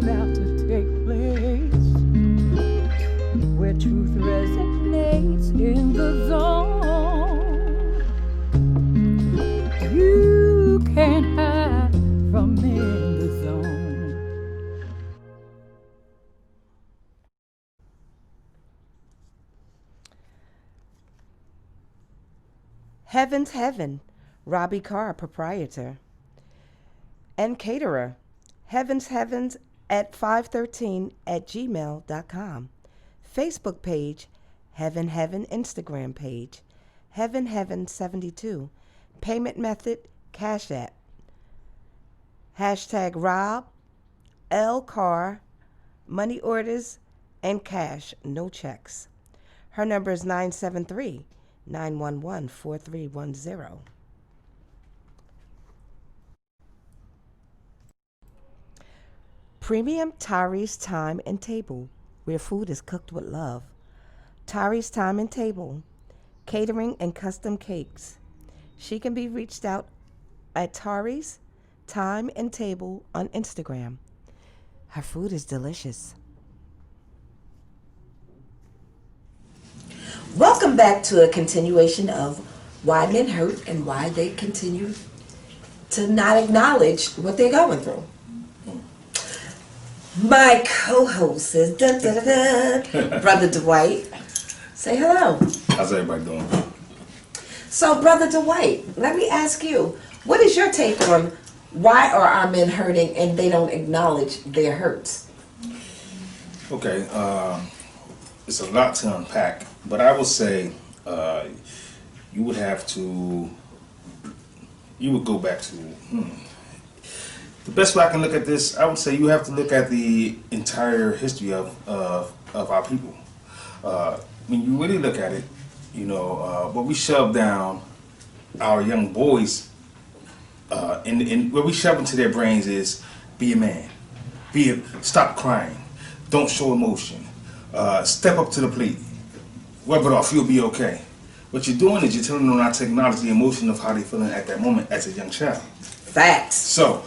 about to take place, where truth resonates in the zone. You can't hide from in the zone. Heaven's Heaven, Robbie Carr, proprietor. And caterer, Heaven's Heavens at 513@gmail.com. Facebook page, Heaven Heaven. Instagram page, Heaven Heaven 72. Payment method, Cash App. Hashtag Rob L. Carr, money orders and cash, no checks. Her number is 973-911-4310. Premium Tyrese Time and Table, where food is cooked with love. Tyrese Time and Table, catering and custom cakes. She can be reached out at Tyrese Time and Table on Instagram. Her food is delicious. Welcome back to a continuation of why men hurt and why they continue to not acknowledge what they're going through. My co-host is Brother Dwight. Say hello. How's everybody doing? So, Brother Dwight, let me ask you, what is your take on why are our men hurting and they don't acknowledge their hurts? Okay, it's a lot to unpack, but I would say you would go back to, the best way I can look at this, I would say you have to look at the entire history of our people. When you really look at it, what we shove down our young boys, and what we shove into their brains is be a man, stop crying, don't show emotion, step up to the plate, rub it off, you'll be okay. What you're doing is you're telling them not to acknowledge the emotion of how they're feeling at that moment as a young child. Facts. So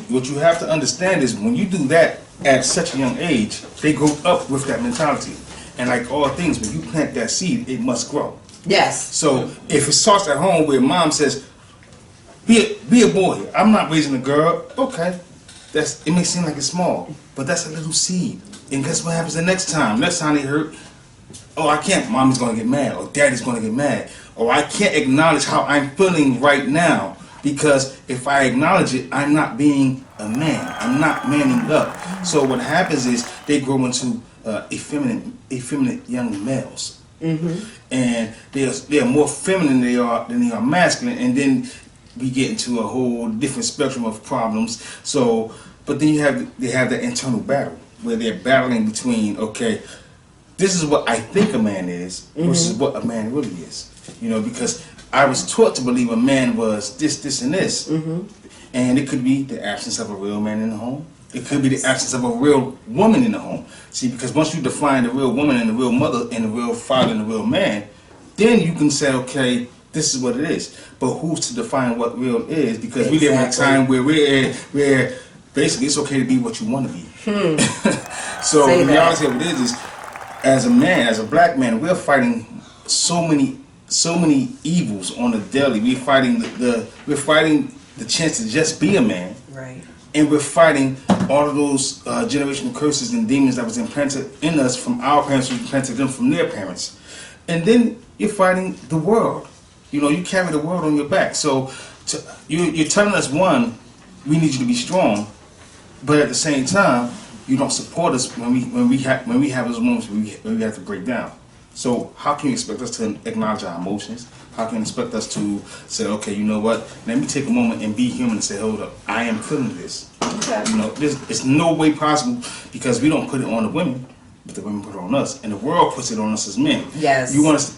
what you have to understand is when you do that at such a young age, they grow up with that mentality. And like all things, when you plant that seed, it must grow. Yes. So if it starts at home where mom says, be a boy, I'm not raising a girl, okay. It may seem like it's small, but that's a little seed. And guess what happens the next time? Next time they hurt, oh, I can't, mommy's gonna get mad, or daddy's gonna get mad, or I can't acknowledge how I'm feeling right now. Because if I acknowledge it, I'm not being a man. I'm not manning up. So what happens is they grow into effeminate young males, and they're more feminine than they are masculine. And then we get into a whole different spectrum of problems. So, but then they have that internal battle where they're battling between, okay, this is what I think a man is versus what a man really is. Because I was taught to believe a man was this, and this. And it could be the absence of a real man in the home. It could be the absence of a real woman in the home. See, because once you define the real woman and the real mother and the real father and the real man, then you can say, okay, this is what it is. But who's to define what real is? Because we live in a time where where basically it's okay to be what you want to be. So the reality of it is as a man, as a black man, we're fighting so many evils on the daily. We're fighting the chance to just be a man, right? And we're fighting all of those generational curses and demons that was implanted in us from our parents, who implanted them from their parents. And then you're fighting the world. You carry the world on your back. So you're telling us, one, we need you to be strong, but at the same time, you don't support us when we have those moments where we have to break down. So how can you expect us to acknowledge our emotions? How can you expect us to say, okay, you know what? Let me take a moment and be human and say, hold up, I am feeling this. Okay. It's no way possible because we don't put it on the women, but the women put it on us, and the world puts it on us as men. Yes. You want us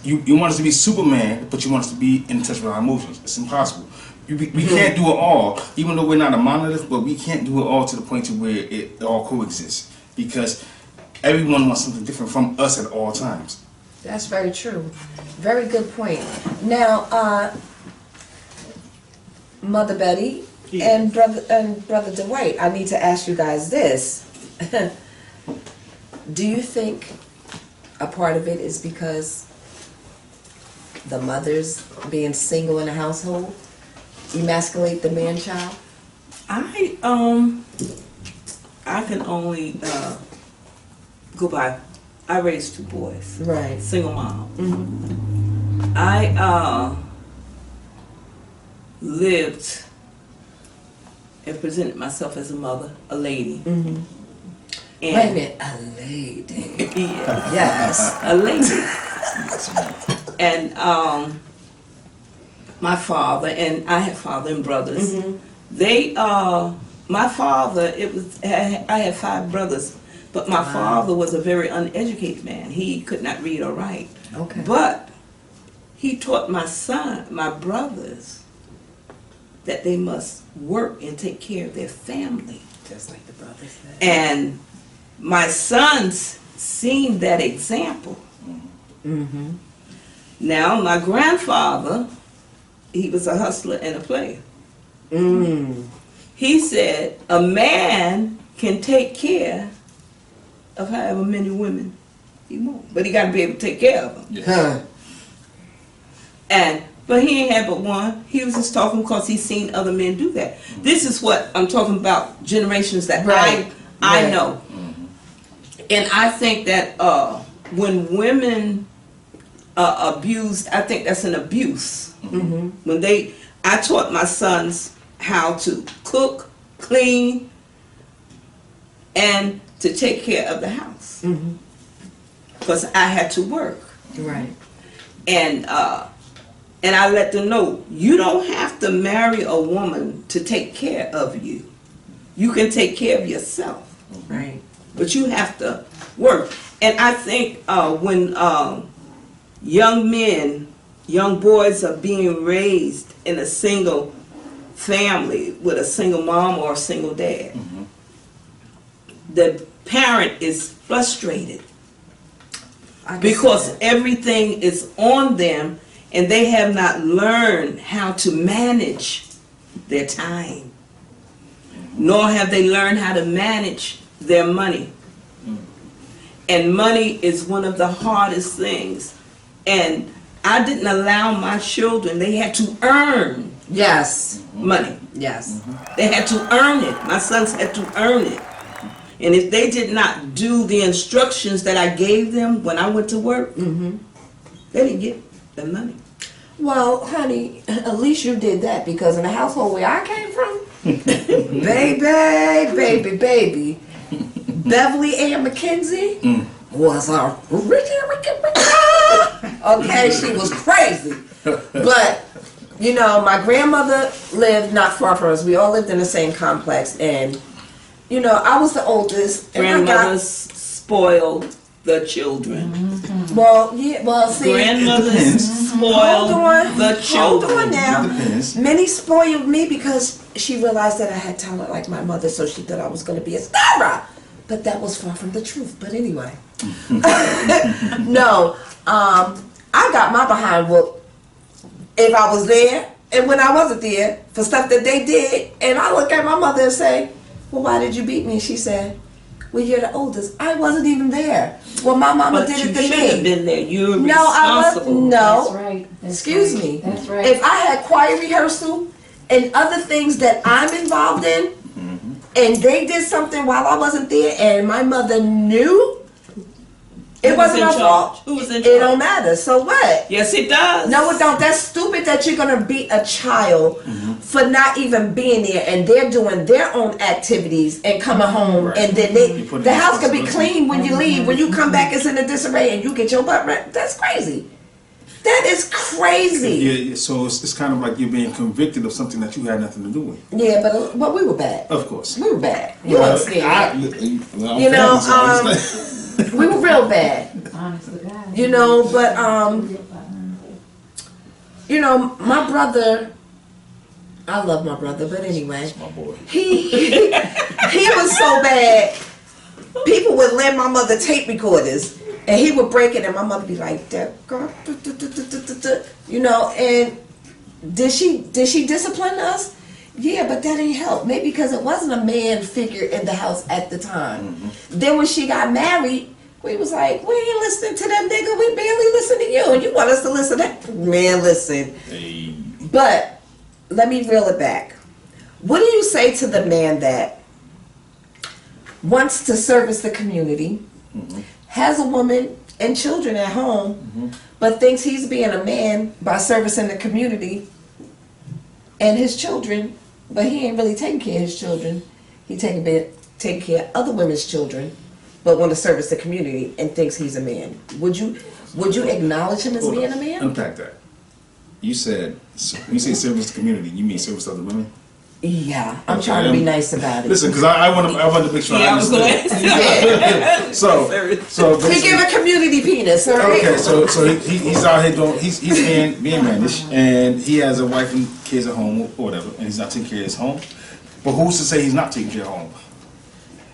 to be Superman, but you want us to be in touch with our emotions. It's impossible. We can't do it all, even though we're not a monolith, but we can't do it all to the point to where it all coexists because everyone wants something different from us at all times. That's very true. Very good point. Now, Mother Betty and Brother Dwight, I need to ask you guys this. Do you think a part of it is because the mothers being single in the household emasculate the man child? I can only go by. I raised 2 boys. Right. Single mom. Mm-hmm. I lived and presented myself as a mother, a lady. Mm-hmm. And Wait a minute, a lady. yeah, Yes. a lady. And my father, and I have father and brothers. Mm-hmm. They, my father, I had 5 brothers, but my father was a very uneducated man. He could not read or write. Okay. But he taught my brothers, that they must work and take care of their family. Just like the brothers said. And my sons seen that example. Mm-hmm. Now, my grandfather, he was a hustler and a player. Mm. He said a man can take care of however many women he wants, but he got to be able to take care of them. Yes. Huh. But he ain't had but one. He was just talking because he's seen other men do that. This is what I'm talking about, generations that Right. I Right. know. And I think that when women are abused, I think that's an abuse. Mm-hmm. I taught my sons how to cook, clean, and to take care of the house. Mm-hmm. Because I had to work. Right. And I let them know, you don't have to marry a woman to take care of you. You can take care of yourself. Right. But you have to work. And I think when young boys are being raised in a single family with a single mom or a single dad, the parent is frustrated I can because see that. everything is on them and they have not learned how to manage their time, nor have they learned how to manage their money. And money is one of the hardest things. And I didn't allow my children, they had to earn Yes. money. Yes. They had to earn it. My sons had to earn it. And if they did not do the instructions that I gave them when I went to work, Mm-hmm. they didn't get the money. Well, honey, at least you did that, because in the household where I came from, baby, Beverly Ann McKenzie was a okay, she was crazy. But, you know, my grandmother lived not far from us. We all lived in the same complex, and, you know, I was the oldest. And Grandmothers spoiled the children. See, Grandmothers spoiled the children. Hold on now. Depends. Minnie spoiled me because she realized that I had talent like my mother, so she thought I was going to be a star. But that was far from the truth. But anyway. No, I got my behind whooped if I was there and when I wasn't there for stuff that they did. And I look at my mother and say, well, why did you beat me? And she said, well, you're the oldest. I wasn't even there. Well, my mama But did you it to should me. have been there. You're No, I was responsible. no. That's right. That's Excuse right. me. That's right. If I had choir rehearsal and other things that I'm involved in, and they did something while I wasn't there, and my mother knew, it Who was wasn't in my charge? fault. Who was in It charge? don't matter. So what? Yes, it does. No, it don't. That's stupid that you're gonna beat a child for not even being there, and they're doing their own activities and coming home, Right. and then You put the in house can be responsibility. clean when you leave. When you come back, it's in a disarray, and you get your butt wrecked. That's crazy. That is crazy. Yeah, so it's kind of like you're being convicted of something that you had nothing to do with. Yeah, but we were bad. Of course. We were bad. You understand? You know, we were real bad. Honest to God. You know, but you know, my brother. I love my brother, but anyway, my boy. he was so bad. People would lend my mother tape recorders, and he would break it, and my mother be like, "That girl," you know. And did she discipline us? Yeah, but that ain't help. Maybe because it wasn't a man figure in the house at the time. Then when she got married, we was like, we ain't listening to that nigga. We barely listen to you, and you want us to listen to that man? Listen. Hey. But let me reel it back. What do you say to the man that wants to service the community, has a woman and children at home, but thinks he's being a man by servicing the community and his children, but he ain't really taking care of his children. He taking care of other women's children, but want to service the community and thinks he's a man. Would you acknowledge him as being a man? Unpack that. You said, when you say service to community, you mean service to other women? Yeah, I'm trying to be nice about it. Listen, because I want to make sure I understand. Yeah. So He give a community penis, all right? okay, so he's out here doing he's being mannish, and he has a wife and kids at home or whatever, and he's not taking care of his home. But who's to say he's not taking care of home?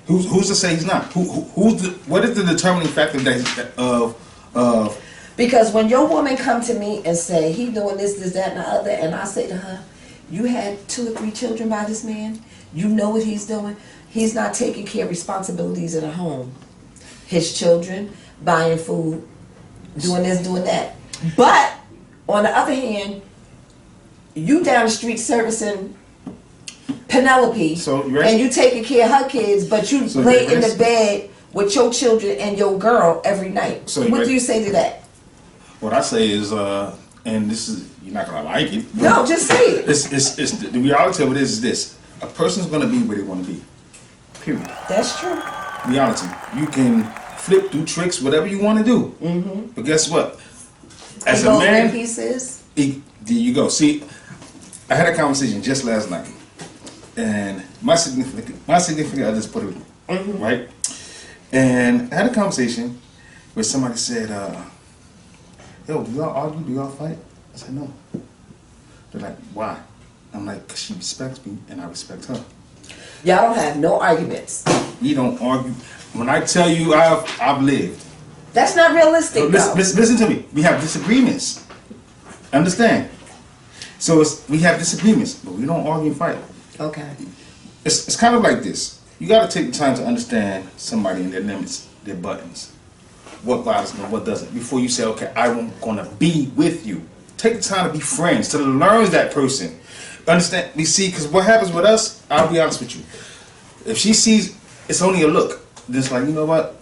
Who's to say he's not? What is the determining factor of Because when your woman come to me and say he doing this, that, and the other, and I say to her, you had 2 or 3 children by this man. You know what he's doing. He's not taking care of responsibilities in a home. His children, buying food, doing this, doing that. But on the other hand, you down the street servicing Penelope, So, you ready? and you taking care of her kids, but you So, lay you in the ready? bed with your children and your girl every night. So, you What do ready? you say to that? what I say is, and this is, you're not gonna like it. No, just say it. It's the reality of it is this: a person's gonna be where they want to be. Period. That's true. Reality. You can flip, do tricks, whatever you want to do. But guess what? As a Gold man, pieces. there you go. See, I had a conversation just last night, and my significant other is Puerto Rican, right? And I had a conversation where somebody said, "Yo, do y'all argue? Do y'all fight?" I said, "No." They're like, "Why?" I'm like, "'Cause she respects me, and I respect her. Y'all don't have no arguments. We don't argue. When I tell you I've lived, That's not realistic, though. listen to me. We have disagreements. Understand? So we have disagreements, but we don't argue and fight. Okay. It's kind of like this. You got to take the time to understand somebody and their limits, their buttons, what bothers them, what doesn't, before you say, okay, I'm gonna be with you. Take the time to be friends, to learn that person. Understand? We see, because what happens with us, I'll be honest with you. If she sees it's only a look, then it's like, you know what?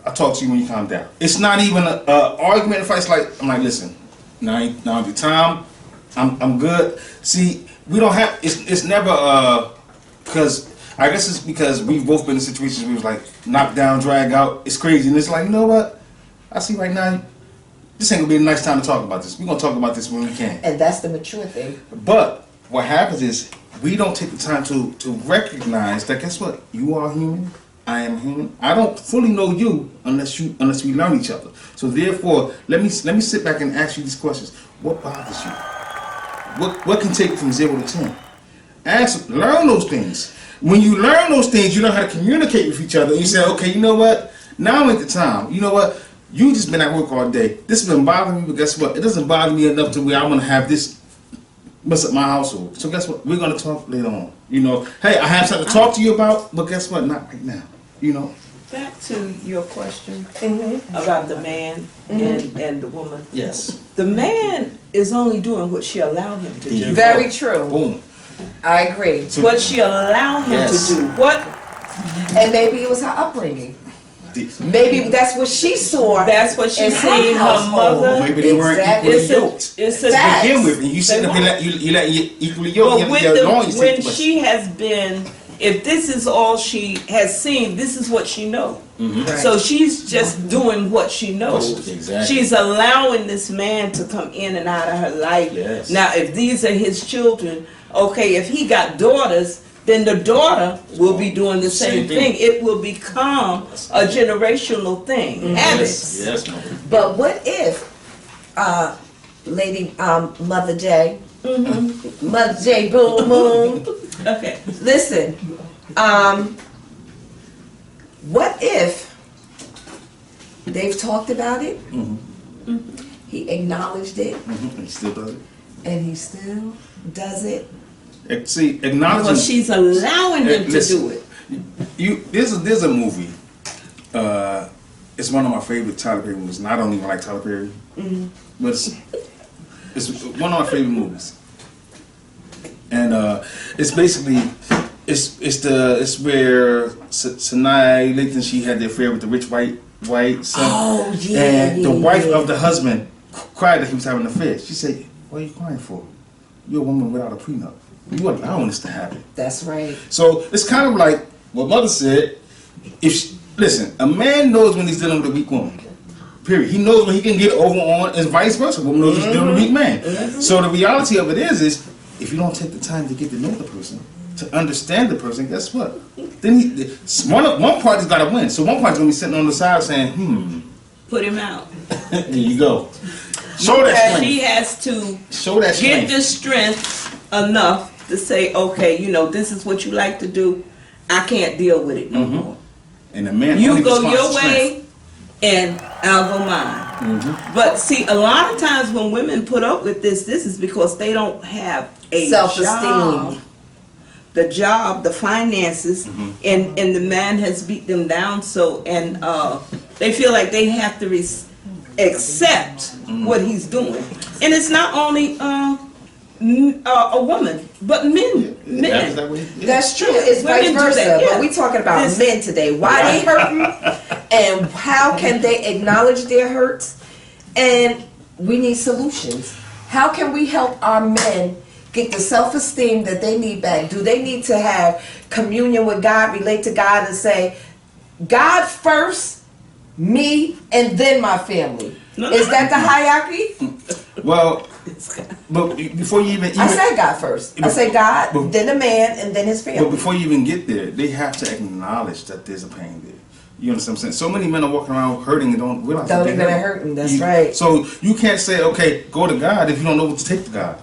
I'll talk to you when you calm down. It's not even an argument if it's like, I'm like, listen, now the time, I'm good. See, we don't have, it's never, because, I guess it's because we've both been in situations where it was like, knock down, drag out, it's crazy, and it's like, you know what? I see right now, this ain't gonna be a nice time to talk about this. We're gonna talk about this when we can. And that's the mature thing. But what happens is we don't take the time to recognize that. Guess what? You are human. I am human. I don't fully know you unless we learn each other. So therefore, let me sit back and ask you these questions. What bothers you? What can take from 0 to 10? Learn those things. When you learn those things, you learn how to communicate with each other. And you say, okay, you know what? Now ain't the time. You know what? You just been at work all day. This has been bothering me, but guess what? It doesn't bother me enough to where I'm gonna have this mess up my household. So guess what? We're gonna talk later on. You know, hey, I have something to talk to you about, but guess what? Not right now. You know. Back to your question about the man and the woman. Yes. The man is only doing what she allowed him to do. Very true. Boom. I agree. What she allowed him Yes. to do. What? And maybe it was her upbringing. Maybe that's what she saw. That's what she in seen her household. mother. Maybe they weren't Exactly. equally yoked. It's To a Facts. begin with, and you sit They up and weren't. you let equally yoked. But when she has been, if this is all she has seen, this is what she knows. Right. So she's just doing what she knows. Exactly. She's allowing this man to come in and out of her life. Yes. Now, if these are his children, okay, if he got daughters, then the daughter will be doing the same thing. It will become a generational thing. Habits. Yes, no. But what if, Lady Mother J, Mother J, boom, boom. Okay. Listen, what if they've talked about it? He acknowledged it, And still does it. and he still does it See, acknowledging. Because she's allowing him to Listen, do it. There's a movie. It's one of my favorite Tyler Perry movies, and I don't even like Tyler Perry, but it's one of my favorite movies. And it's basically it's where Sanaa Lathan, she had the affair with the rich white son. Oh, yeah, And the yeah, wife yeah. of the husband cried that he was having an affair. She said, "What are you crying for? You're a woman without a prenup. You allowing this to happen." That's right. So it's kind of like what Mother said. Listen, a man knows when he's dealing with a weak woman. Period. He knows when he can get over on, and vice versa. A woman knows he's dealing with a weak man. So the reality of it is if you don't take the time to get to know the person, to understand the person, guess what? Then one party's got to win. So one party's gonna be sitting on the side saying, Put him out. There you go. Show that strength. She has to Show that get strength. the strength enough to say, okay, this is what you like to do. I can't deal with it no more. And the man You only go responds your to way, and I'll go mine. But see, a lot of times when women put up with this is because they don't have a Self-esteem. job. The job, the finances, and the man has beat them down. So, and they feel like they have to accept what he's doing. And it's not only a woman, but men. That's that way. Yeah. That's true. It's Women vice do versa. that, yeah. But we talking about This- men today. Why they hurting, and how can they acknowledge their hurts? And we need solutions. How can we help our men get the self-esteem that they need back? Do they need to have communion with God, relate to God, and say, God first, me, and then my family? Is that the hierarchy? Well, but before you even I said God first. I say God, But- then a man, and then his but family. before you even get there, they have to acknowledge that there's a pain there. You understand what I'm saying? So many men are walking around hurting and don't realize Don't that even they're hurting, that's right. So you can't say, okay, go to God if you don't know what to take to God.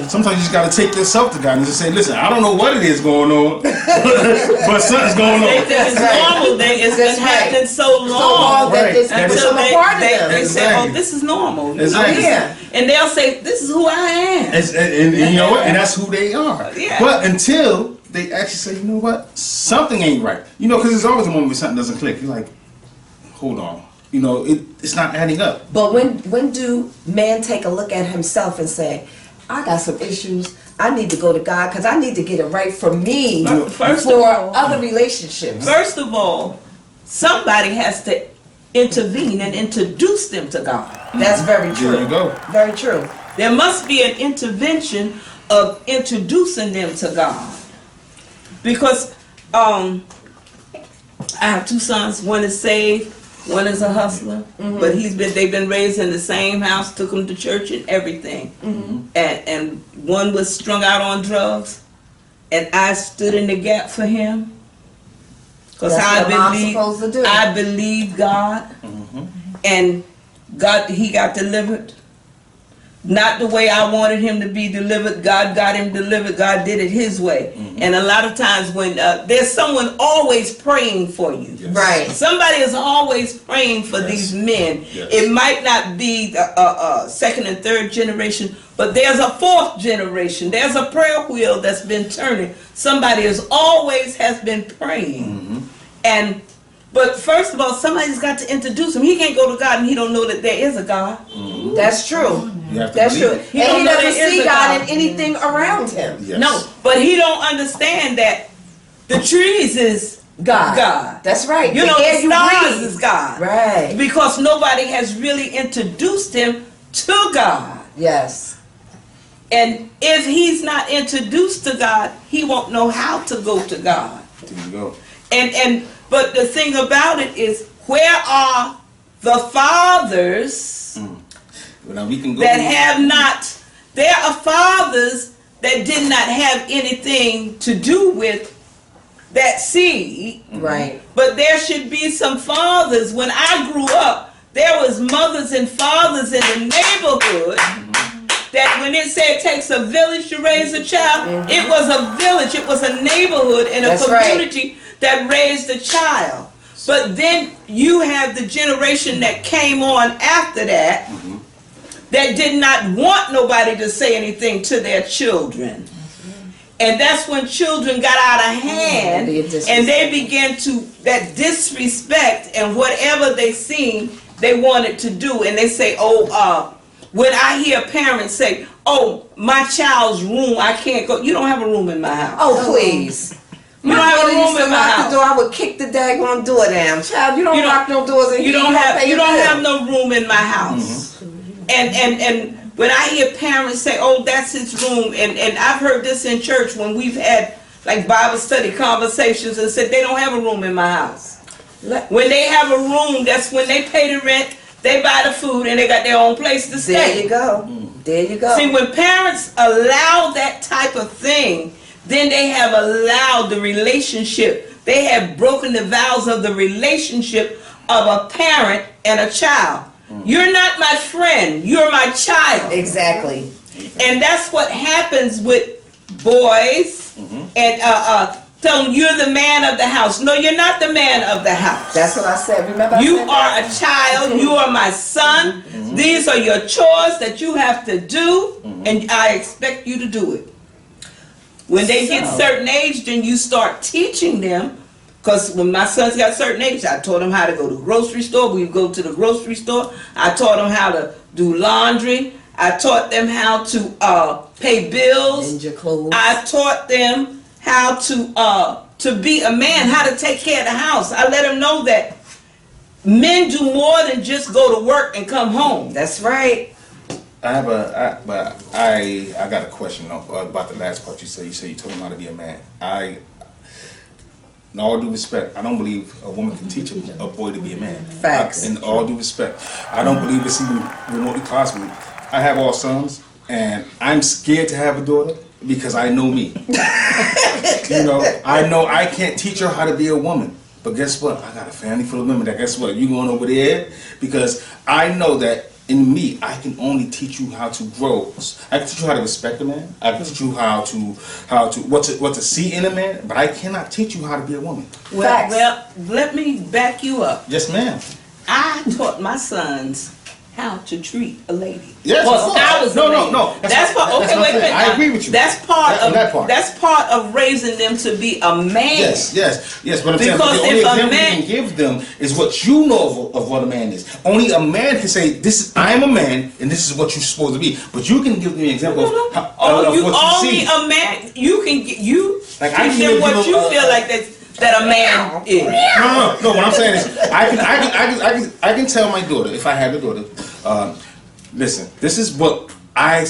Sometimes you just got to take yourself to God and just say, listen, I don't know what it is going on, but something's going They on. think it's That's right. normal. It's That's been right. happening so So long long. that Right. it's Until become a part of them. They say, Exactly. oh, this is normal. Exactly. Yeah. And they'll say, this is who I am. And you know what? And that's who they are. Yeah. But until they actually say, you know what? Something ain't right. Because there's always a moment when something doesn't click. You're like, hold on. It's not adding up. But when do men take a look at himself and say, I got some issues. I need to go to God because I need to get it right for me First for of all- other relationships. First of all, somebody has to intervene and introduce them to God. That's very true. There you go. Very true. There must be an intervention of introducing them to God. Because I have two sons. One is saved, one is a hustler. But they've been raised in the same house, took them to church and everything. And one was strung out on drugs, and I stood in the gap for him. Because That's what mom's supposed to do. I believe God, and he got delivered. Not the way I wanted him to be delivered. God got him delivered. God did it his way. And a lot of times when there's someone always praying for you. Yes. Right. Somebody is always praying for Yes. these men. Yes. It might not be the second and third generation, but there's a fourth generation. There's a prayer wheel that's been turning. Somebody has been praying. But first of all, somebody's got to introduce him. He can't go to God and he don't know that there is a God. That's true. You have to That's believe true. it. He And don't he know doesn't there is see a God God. in anything around him. Yes. No, but he don't understand that the trees is God. God. That's right. You know, air the you stars breathe. is God. Right. Because nobody has really introduced him to God. Yes. And if he's not introduced to God, he won't know how to go to God. There you go. But the thing about it is, where are the fathers Well, now we can go. that have not? There are fathers that did not have anything to do with that seed. Right. But there should be some fathers. When I grew up, there was mothers and fathers in the neighborhood that when it said it takes a village to raise a child, it was a village, it was a neighborhood and a That's right. community that raised a child. But then you have the generation that came on after that that did not want nobody to say anything to their children. And that's when children got out of hand, and they began to, that disrespect, and whatever they seen, they wanted to do. And they say, when I hear parents say, oh, my child's room, I can't go. You don't have a room in my house. Oh, please. You don't have a room in my house. The door, I would kick the daggone door down. Child, you don't lock no doors in here. You don't have no room in my house. And when I hear parents say, oh, that's his room, and I've heard this in church when we've had like Bible study conversations and said they don't have a room in my house. When they have a room, that's when they pay the rent, they buy the food, and they got their own place to stay. There you go. There you go. See, when parents allow that type of thing, then they have allowed the relationship. They have broken the vows of the relationship of a parent and a child. You're not my friend. You're my child. Exactly. And that's what happens with boys and tell them you're the man of the house. No, you're not the man of the house. That's what I said. Remember, you are a child. You are my son. These are your chores that you have to do, and I expect you to do it. When they get certain age, then you start teaching them. Because when my sons got certain age, I taught them how to go to the grocery store. We would go to the grocery store. I taught them how to do laundry. I taught them how to pay bills. Ninja clothes. I taught them how to be a man, how to take care of the house. I let them know that men do more than just go to work and come home. That's right. I got a question about the last part you said. You said you told him how to be a man. In all due respect, I don't believe a woman can teach a boy to be a man. Facts. In all due respect, I don't believe it's even remotely possible. I have all sons, and I'm scared to have a daughter because I know me. I know I can't teach her how to be a woman. But guess what? I got a family full of women that, guess what? You going over there? Because I know that in me, I can only teach you how to grow. I can teach you how to respect a man. I can teach you what to see in a man. But I cannot teach you how to be a woman. Well, let me back you up. Yes, ma'am. I taught my sons how to treat a lady. Yes, well, I was no. That's part. Okay, wait a minute. I agree with you. That's part of that part. That's part of raising them to be a man. Yes. But I'm saying the only example you can give them is what you know of what a man is. Only a man can say, I am a man, and this is what you're supposed to be. But you can give them an example of what you see. Only a man. You can like teach them what you feel like that a man is. No. What I'm saying is, I can tell my daughter, if I have a daughter, listen, this is what my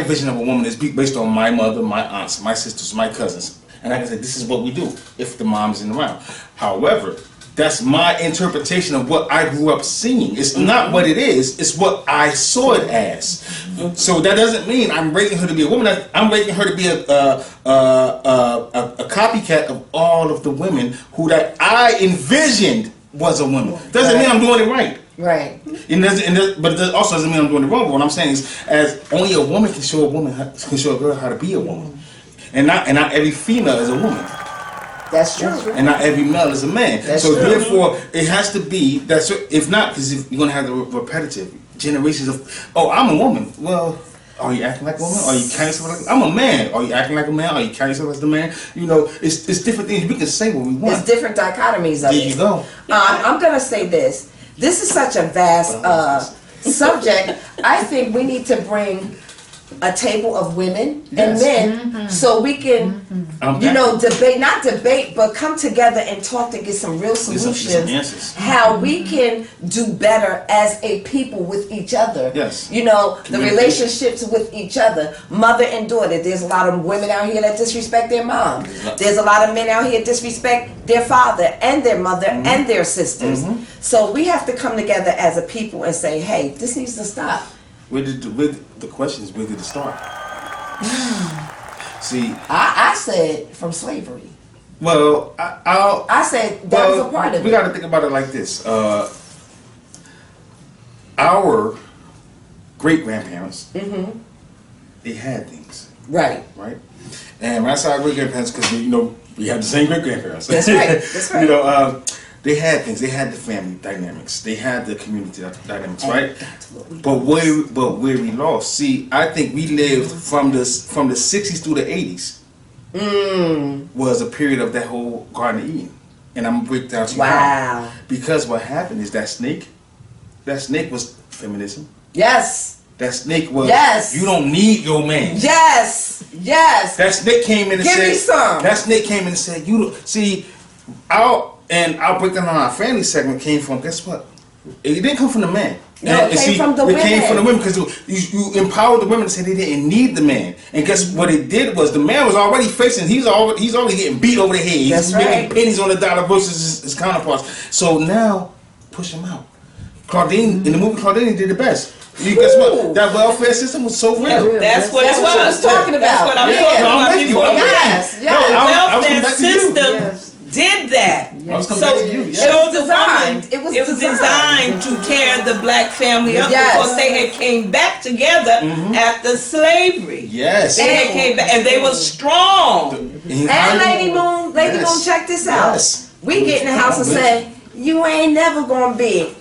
vision of a woman is based on my mother, my aunts, my sisters, my cousins, and I can say this is what we do if the mom isn't around. However, that's my interpretation of what I grew up seeing. It's not what it is, it's what I saw it as. So that doesn't mean I'm raising her to be a woman. I'm raising her to be a copycat of all of the women who that I envisioned was a woman. Doesn't mean I'm doing it right. Right. But it also doesn't mean I'm doing it wrong. But what I'm saying is, as only a woman can show a girl how to be a woman, and not every female is a woman. That's true. And not every male is a man. That's so true. Therefore, it has to be that. If not, because you're gonna have the repetitive generations of, oh, I'm a woman. Well, are you acting like a woman? Are you carrying yourself like? I'm a man. Are you acting like a man? Are you carrying yourself as the man? It's different things. We can say what we want. There's different dichotomies of it. There you go. I'm gonna say this. This is such a vast subject. I think we need to bring a table of women and men so we can, not debate, but come together and talk to get some real solutions. How we can do better as a people with each other. Yes. The relationships with each other, mother and daughter. There's a lot of women out here that disrespect their mom. There's a lot of men out here that disrespect their father and their mother and their sisters. So we have to come together as a people and say, hey, this needs to stop. The question is, where did it start? See, I said from slavery. Well, I said that was a part of it. We got to think about it like this. Our great grandparents, they had things, right? And when I say our great grandparents, because we have the same great grandparents. That's right. That's right. They had things. They had the family dynamics. They had the community dynamics, right? That's what we But where we lost. See, I think we lived from the 60s through the 80s. Was a period of that whole Garden of Eden, and I'm gonna break down to you Wow. how. Because what happened is that snake was feminism. Yes. That snake was. Yes. You don't need your man. Yes. Yes. That snake came in and Give said. me some. That snake came in and said, "You don't see." I'll break down on our family segment came from. Guess what? It didn't come from the man. No, it came from the women. It came from the women because you empowered the women to say they didn't need the man. And guess what it did was the man was already facing. He's already getting beat over the head. He's That's making right. pennies on the dollar versus his counterparts. So now push him out. Claudine in the movie, Claudine did the best. You guess what? That welfare system was so real. That's what That's it what I was talking That's about. what I was Yeah. talking No, I'm about with you. before. I'm with you. Yes. No, Yes. The I was coming welfare back to you. system Yes. did that. I was coming So back to you. show Yes. the designed. woman, It was it was designed to tear the black family up Yes. because they had came back together after slavery. Yes. They had came back and they were strong. And Lady Moon, Yes. check this out. Yes. We get in the house and say, you ain't never gonna be.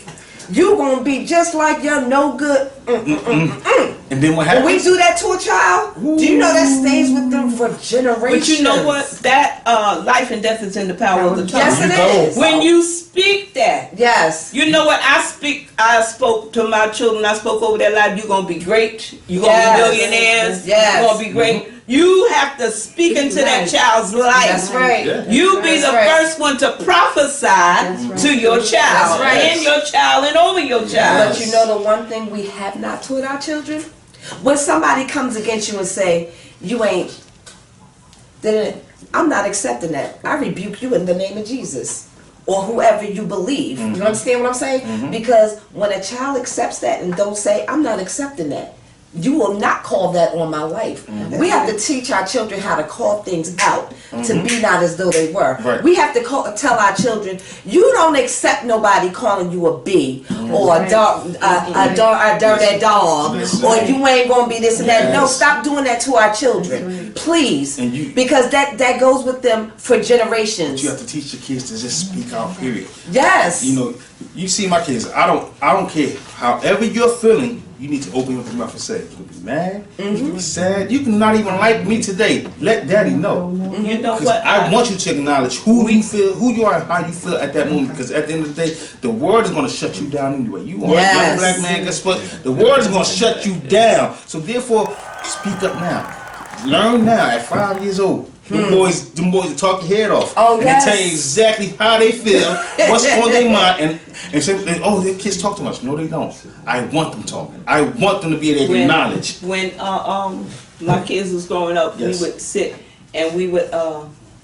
You gonna be just like your no good. And then what When happened? we do that to a child, do you know that stays with them for generations? But you know what? That life and death is in the power of the tongue. Yes, it is. When you speak that, Yes. you know what? I spoke to my children. I spoke over their life. You're gonna be great. You're gonna Yes. be millionaires. Yes. You're gonna be great. You have to speak into that child's life. That's right. Yeah. You be That's the right. first one to prophesy to your child, That's right. and your child, and over your child. But you know the one thing we have not taught our children? When somebody comes against you and say, you ain't, then I'm not accepting that. I rebuke you in the name of Jesus. Or whoever you believe. You understand what I'm saying? Because when a child accepts that and don't say, I'm not accepting that, you will not call that on my life. We have to teach our children how to call things out, to be not as though they were. Right. We have to tell our children, you don't accept nobody calling you a B or a dirty dog, Yes. or you ain't gonna be this and that. No, Yes. stop doing that to our children, please, And you- because that goes with them for generations. You have to teach your kids to just speak out. Period. Yes. You know, you see my kids. I don't care. However you're feeling, you need to open up your mouth and say, you can be mad, you can be sad, you can not even like me today. Let daddy know. You know Because what? I want you to acknowledge who you are and how you feel at that moment. Because at the end of the day, the world is going to shut you down anyway. You are a Yes. young black man, guess what? The world is going to shut you down. So therefore, speak up now. Learn now at 5 years old. Them boys will talk your head off. Oh, and yes. tell you exactly how they feel, what's on their mind, and say, oh, their kids talk too much. No, they don't. I want them talking. I want them to be able to acknowledge. When my kids was growing up, Yes. we would sit and we would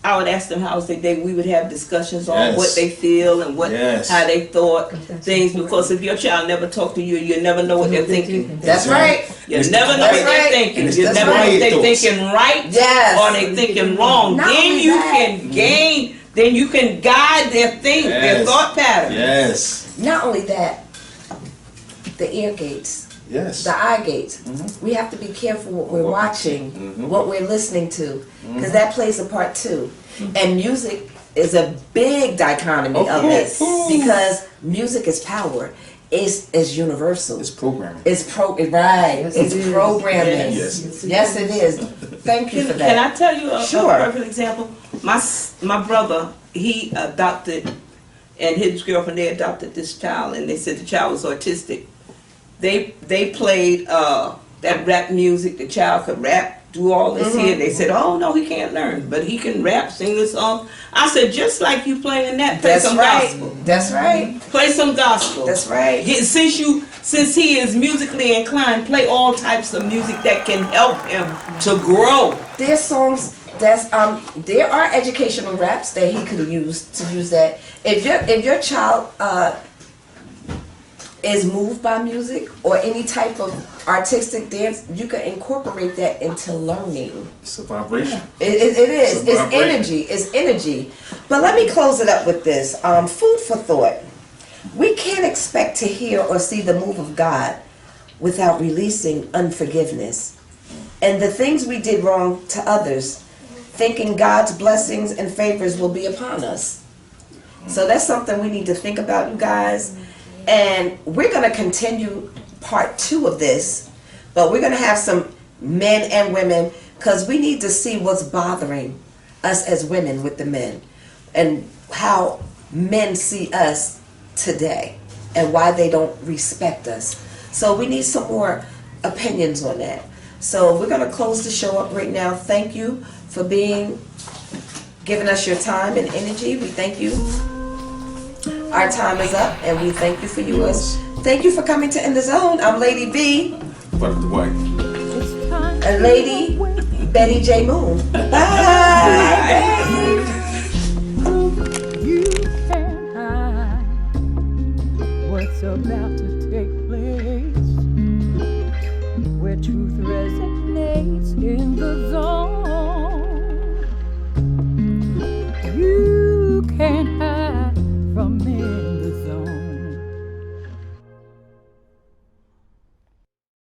I would ask them how's their day. We would have discussions on Yes. what they feel and Yes. how they thought things. Because if your child never talked to you, you never know what they're thinking. That's right. You It's never know the- what right. they're thinking. And it's You the never know quiet if they're thoughts. thinking right Yes. or they thinking wrong. Not Then only you that. can gain. Then you can guide their their Yes. thought pattern. Yes. Not only that, the ear gates, Yes. the eye gates. We have to be careful what we're watching, what we're listening to, because that plays a part too. And music is a big dichotomy of it, because music is power. It's universal. It's programming. It's right. Yes, It's it is. programming. Yes. Yes, it is. Thank you for that. Can I tell you a Sure. perfect example? My brother, he adopted, and his girlfriend, they adopted this child, and they said the child was autistic. They played that rap music. The child could rap, do all this here. They said, oh no, he can't learn, but he can rap, sing this song. I said, just like you playing that, play That's some right. gospel. That's right. Play some gospel. That's right. Since he is musically inclined, play all types of music that can help him to grow. There's songs that's there are educational raps that he could use that. If your child is moved by music or any type of artistic dance, you can incorporate that into learning. It's a vibration. It is. It's a vibration. Energy. It's energy. But let me close it up with this. Food for thought. We can't expect to hear or see the move of God without releasing unforgiveness. And the things we did wrong to others, thinking God's blessings and favors will be upon us. So that's something we need to think about, you guys. And we're going to continue part 2 of this, but we're going to have some men and women, because we need to see what's bothering us as women with the men and how men see us today and why they don't respect us. So we need some more opinions on that. So we're going to close the show up right now. Thank you for giving us your time and energy. We thank you. Our time is up, and we thank you for yours. Thank you for coming to In the Zone. I'm Lady B. But the wife. And Lady Betty J. Moon. Bye. You can't hide what's about to take place, where truth resonates in the zone. You can't hide from me.